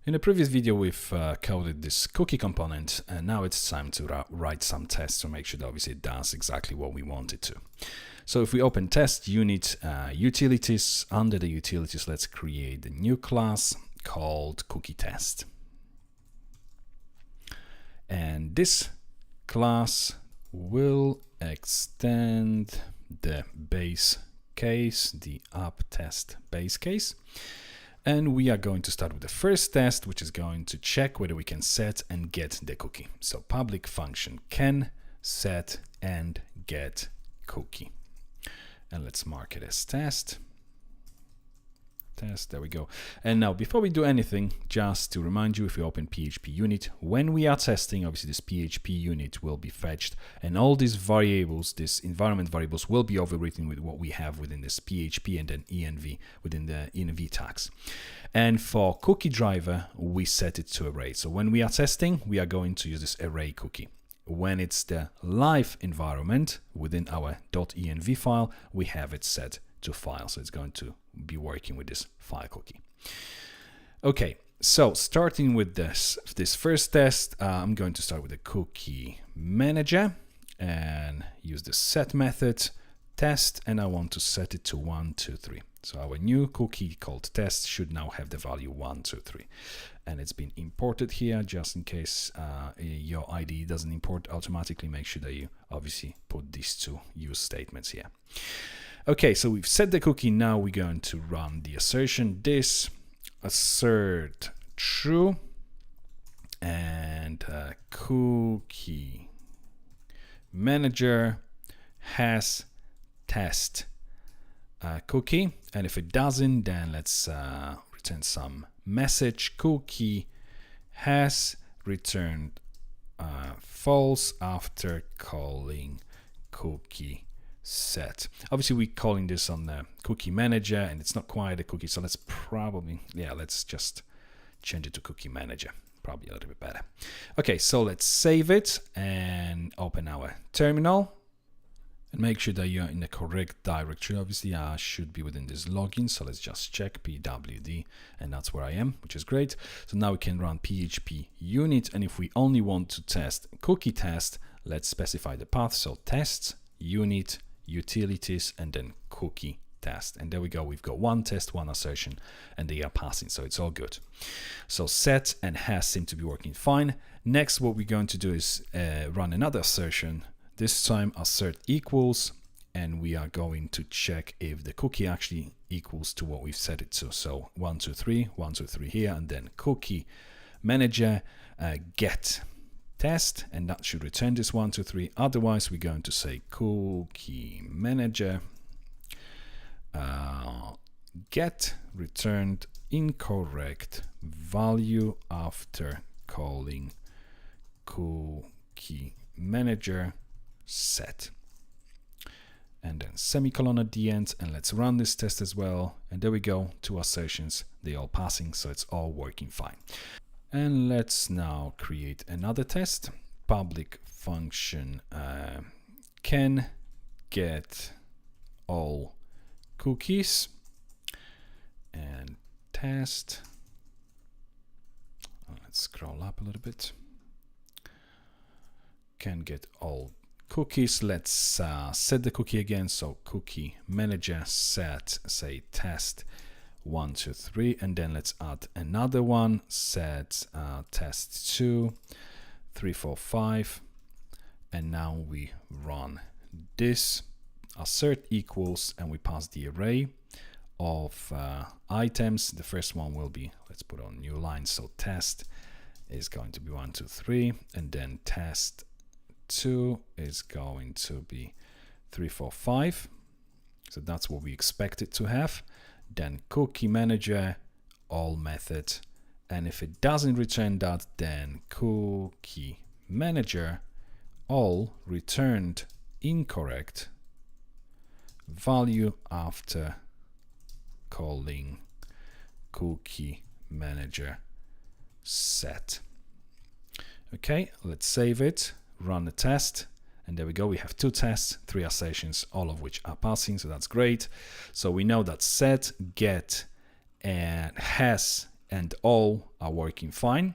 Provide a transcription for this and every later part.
In the previous video, we've coded this cookie component, and now it's time to write some tests to make sure that obviously it does exactly what we want it to. So if we open test unit utilities, under the utilities, let's create a new class called cookie test. And this class will extend the base case, the app test base case. And we are going to start with the first test, which is going to check whether we can set and get the cookie. So public function can set and get cookie. And let's mark it as test. Test, there we go. And now before we do anything, just to remind you, if we open PHP unit, when we are testing, obviously this PHP unit will be fetched, and all these variables, these environment variables, will be overwritten with what we have within this PHP and then env within the env tags. And for cookie driver, we set it to array. So when we are testing, we are going to use this array cookie. When it's the live environment within our .env file, we have it set to file. So it's going to be working with this file cookie. Okay, so starting with this first test, I'm going to start with the cookie manager and use the set method test, and I want to set it to 1, 2, 3. So our new cookie called test should now have the value 1, 2, 3. And it's been imported here, just in case your IDE doesn't import automatically. Make sure that you obviously put these two use statements here. Okay, so we've set the cookie. Now we're going to run the assertion. This assert true and cookie manager has test cookie. And if it doesn't, then let's return some message. Cookie has returned false after calling cookie set. Obviously we're calling this on the cookie manager and it's not quite a cookie, so let's probably, let's just change it to cookie manager, probably a little bit better. Okay, so let's save it and open our terminal and make sure that you're in the correct directory. Obviously I should be within this login, so let's just check pwd, and that's where I am, which is great. So now we can run php unit, and if we only want to test cookie test, let's specify the path. So tests unit utilities and then cookie test, and there we go. We've got one test, one assertion, and they are passing, so it's all good. So set and has seem to be working fine. Next, what we're going to do is run another assertion, this time assert equals, and we are going to check if the cookie actually equals to what we've set it to. So 1, 2, 3, 1, 2, 3 here, and then cookie manager get test, and that should return this 1, 2, 3. Otherwise, we're going to say cookie manager get returned incorrect value after calling cookie manager set, and then semicolon at the end. And let's run this test as well, and there we go, 2 assertions, they all passing, so it's all working fine. And let's now create another test. Public function can get all cookies, and test. Let's scroll up a little bit. Can get all cookies. Let's set the cookie again. So cookie manager set, say test 1, 2, 3, and then let's add another one, set test 2, 3, 4, 5, and now we run this assert equals, and we pass the array of items. The first one will be, let's put on new line, so test is going to be 1, 2, 3, and then test 2 is going to be 3, 4, 5. So that's what we expect it to have. Then cookie manager all method, and if it doesn't return that, then cookie manager all returned incorrect value after calling cookie manager set. Okay, let's save it, run the test, and there we go. We have 2 tests, 3 assertions, all of which are passing, so that's great. So we know that set, get, and has and all are working fine.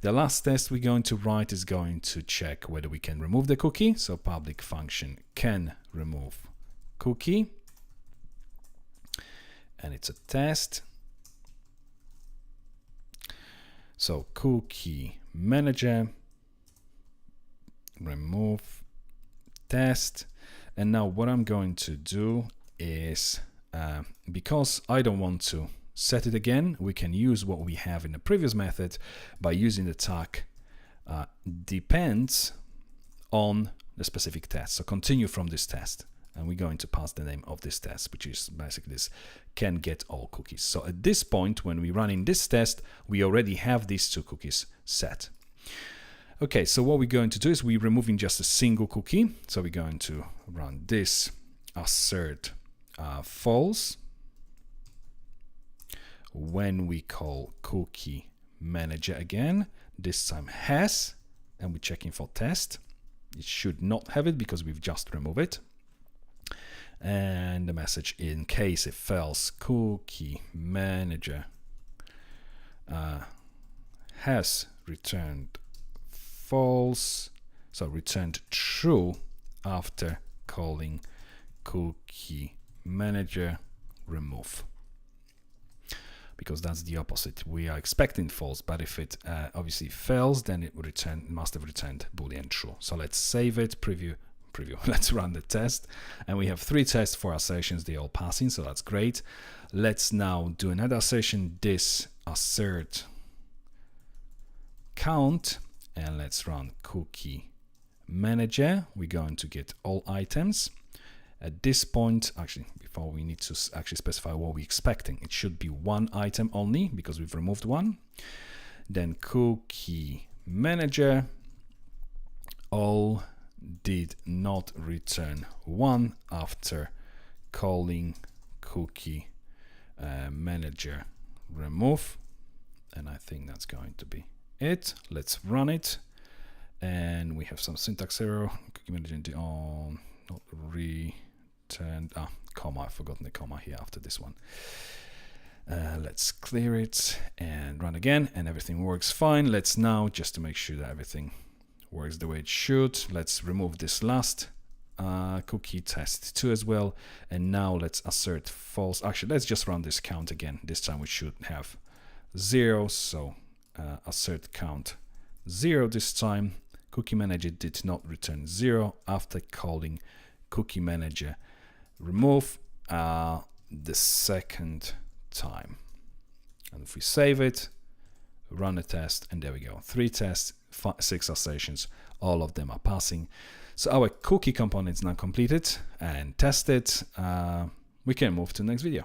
The last test we're going to write is going to check whether we can remove the cookie. So public function can remove cookie, and it's a test. So cookie manager remove test. And now what I'm going to do is, because I don't want to set it again, we can use what we have in the previous method by using the tag depends on the specific test. So continue from this test, and we're going to pass the name of this test, which is basically this can get all cookies. So at this point, when we run in this test, we already have these 2 cookies set. Okay, so what we're going to do is we're removing just a single cookie. So we're going to run this assert false when we call cookie manager again, this time has, and we're checking for test. It should not have it because we've just removed it. And the message, in case it fails, cookie manager has returned false, so returned true after calling cookie manager remove, because that's the opposite. We are expecting false, but if it obviously fails, then it would must have returned boolean true. So let's save it, preview. Let's run the test, and we have 3 tests, 4 assertions. They're all passing, so that's great. Let's now do another assertion, this assert count, and let's run cookie manager. We're going to get all items. At this point, actually, before we need to actually specify what we're expecting, it should be 1 item only because we've removed 1. Then cookie manager all did not return 1 after calling cookie manager remove, and I think that's going to be it. Let's run it, and we have some syntax error. Cookie manager on not returned comma. I've forgotten the comma here after this one. Let's clear it and run again, and everything works fine. Let's now, just to make sure that everything works the way it should, let's remove this last cookie test 2 as well, and now let's assert false. Actually, let's just run this count again. This time we should have 0, so assert count 0 this time. Cookie manager did not return 0 after calling cookie manager remove the second time. And if we save it, run a test, and there we go. 3 tests, 6 assertions, all of them are passing. So our cookie component is now completed and tested. We can move to the next video.